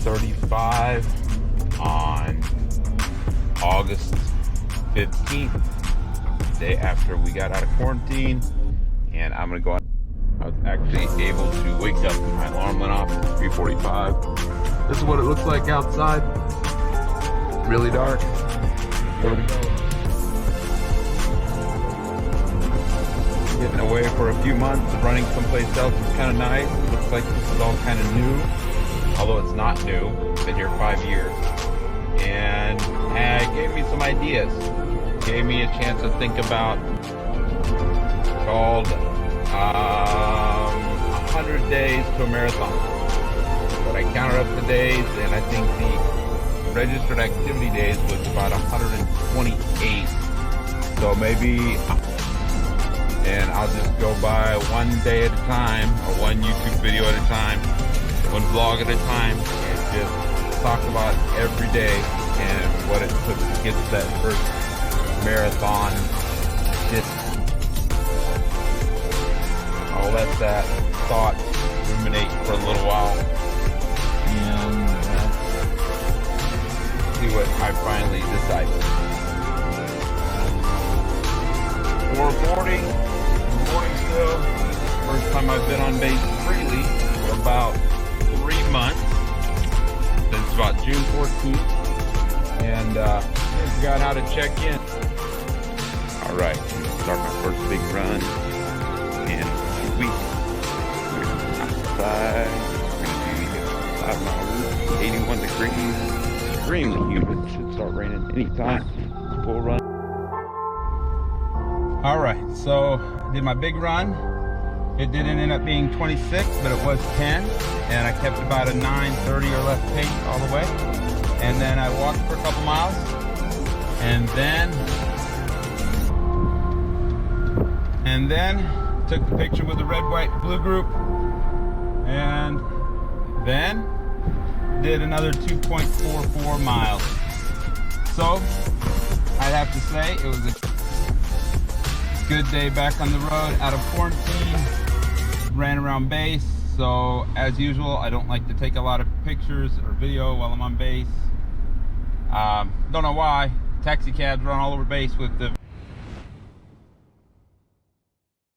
9:35 on August 15th, the day after we got out of quarantine, and I'm gonna go out. I was actually able to wake up. My alarm went off at 3:45. This is what it looks like outside. Really dark. Here we go. Getting away for a few months, running someplace else is kind of nice. It looks like this is all kind of new, although it's not new. Been here 5 years, and it gave me some ideas. Gave me a chance to think about. Called 100 days to a marathon. But I counted up the days, and I think the registered activity days was about 128. So maybe. And I'll just go by one day at a time, or one YouTube video at a time, one vlog at a time, and just talk about every day and what it took to get to that first marathon distance. I'll let that thought ruminate for a little while and see what I finally decided. 4:40. Morning still. First time I've been on base freely for about 3 months, since about June 14th, and forgot how to check in. All right, I'm gonna start my first big run in 2 weeks. We're outside. We're gonna be 5 miles, 81 degrees, extremely humid. Should start raining anytime. Full run. All right, so I did my big run. It didn't end up being 26, but it was 10, and I kept about a 9:30 or less pace all the way. And then I walked for a couple miles, and then took the picture with the red, white, blue group, and then did another 2.44 miles. So I'd have to say it was a good day back on the road, out of quarantine. Ran around base, so as usual, I don't like to take a lot of pictures or video while I'm on base. Don't know why. Taxi cabs run all over base with the